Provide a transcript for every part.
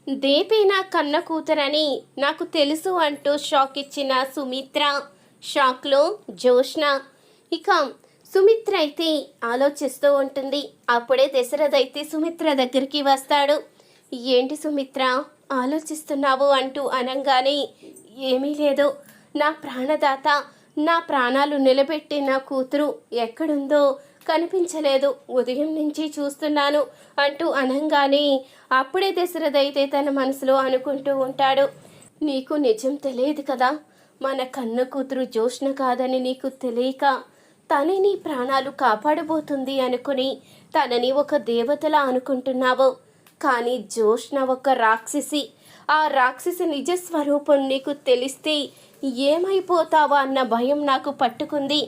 దేపి నా కన్న కూతురని నాకు తెలుసు అంటూ షాక్ ఇచ్చిన సుమిత్ర. షాక్లో జోష్న. ఇక సుమిత్ర అయితే ఆలోచిస్తూ ఉంటుంది. అప్పుడే దశరథ్ అయితే సుమిత్ర దగ్గరికి వస్తాడు. ఏంటి సుమిత్ర ఆలోచిస్తున్నావు అంటూ అనంగానే, ఏమీ లేదు, నా ప్రాణదాత, నా ప్రాణాలు నిలబెట్టి నా కూతురు ఎక్కడుందో కనిపించలేదు, ఉదయం నుంచి చూస్తున్నాను అంటూ అనంగానే అప్పుడే దశరథ్ అయితే తన మనసులో అనుకుంటూ ఉంటాడు. నీకు నిజం తెలియదు కదా, మన కన్న కూతురు జోష్న కాదని నీకు తెలియక తనే నీ ప్రాణాలు కాపాడబోతుంది అనుకుని తనని ఒక దేవతలా అనుకుంటున్నావు. కానీ జోష్న ఒక రాక్షసి. ఆ రాక్షసి నిజ స్వరూపం నీకు తెలిస్తే ఏమైపోతావా అన్న భయం నాకు పట్టుకుంది.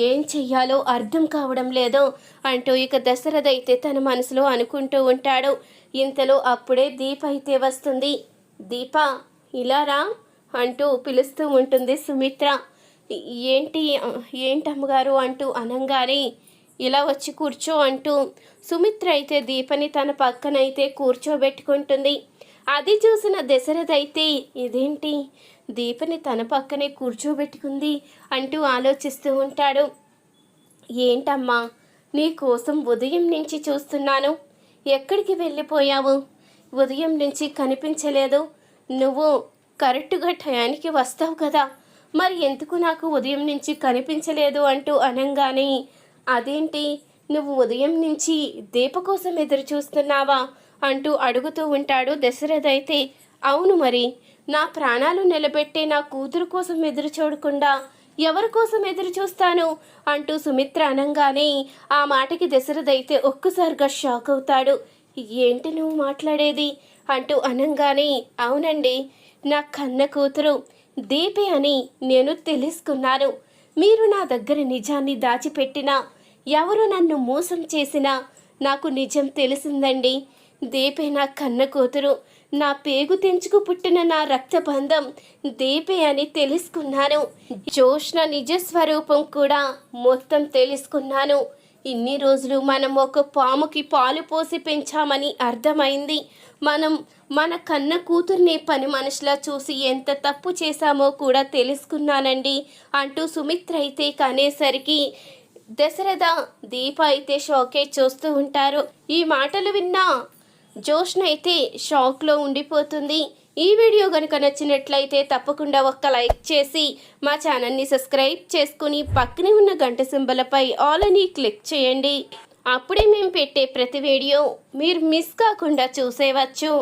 ఏం చెయ్యాలో అర్థం కావడం లేదు అంటూ ఇక దశరథ్ అయితే తన మనసులో అనుకుంటూ ఉంటాడు. ఇంతలో అప్పుడే దీప అయితే వస్తుంది. దీప ఇలా రా అంటూ పిలుస్తూ ఉంటుంది సుమిత్ర. ఏంటమ్మగారు అంటూ అనంగానే, ఇలా వచ్చి కూర్చో అంటూ సుమిత్ర అయితే దీపని తన పక్కనైతే కూర్చోబెట్టుకుంటుంది. అది చూసిన దశరథ్ అయితే, ఇదేంటి దీపని తన పక్కనే కూర్చోబెట్టుకుంది అంటూ ఆలోచిస్తూ ఉంటాడు. ఏంటమ్మా, నీ కోసం ఉదయం నుంచి చూస్తున్నాను, ఎక్కడికి వెళ్ళిపోయావు? ఉదయం నుంచి కనిపించలేదు. నువ్వు కరెక్టుగా టయానికి వస్తావు కదా, మరి ఎందుకు నాకు ఉదయం నుంచి కనిపించలేదు అంటూ అనంగానే, అదేంటి నువ్వు ఉదయం నుంచి దీప కోసం ఎదురు చూస్తున్నావా అంటూ అడుగుతూ ఉంటాడు దశరథ్ అయితే. అవును, మరి నా ప్రాణాలు నిలబెట్టే నా కూతురు కోసం ఎదురు చూడకుండా ఎవరి కోసం ఎదురు చూస్తాను అంటూ సుమిత్ర అనంగానే ఆ మాటకి దశరథ్ అయితే ఒక్కసారిగా షాక్ అవుతాడు. ఏంటి నువ్వు మాట్లాడేది అంటూ అనంగానే, అవునండి, నా కన్న కూతురు దీపి అని నేను తెలుసుకున్నాను. మీరు నా దగ్గర నిజాన్ని దాచిపెట్టినా, ఎవరు నన్ను మోసం చేసినా నాకు నిజం తెలిసిందండి. దీపే నా కన్న కూతురు, నా పేగు తెంచుకు పుట్టిన నా రక్తబంధం దీపే అని తెలుసుకున్నాను. జోష్న నిజ స్వరూపం కూడా మొత్తం తెలుసుకున్నాను. ఇన్ని రోజులు మనం ఒక పాముకి పాలు పోసి పెంచామని అర్థమైంది. మనం మన కన్న కూతుర్ని పని మనిషిలా చూసి ఎంత తప్పు చేశామో కూడా తెలుసుకున్నానండి అంటూ సుమిత్ర అయితే కనేసరికి దశరథ దీప అయితే షాకే చూస్తూ ఉంటారు. ఈ మాటలు విన్నా జోష్న అయితే షాక్లో ఉండిపోతుంది. ఈ వీడియో కనుక నచ్చినట్లయితే తప్పకుండా ఒక్క లైక్ చేసి మా ఛానల్ని సబ్స్క్రైబ్ చేసుకుని పక్కనే ఉన్న గంట సింబలపై ఆల్ అని క్లిక్ చేయండి. అప్పుడే మేము పెట్టే ప్రతి వీడియో మీరు మిస్ కాకుండా చూసేవచ్చు.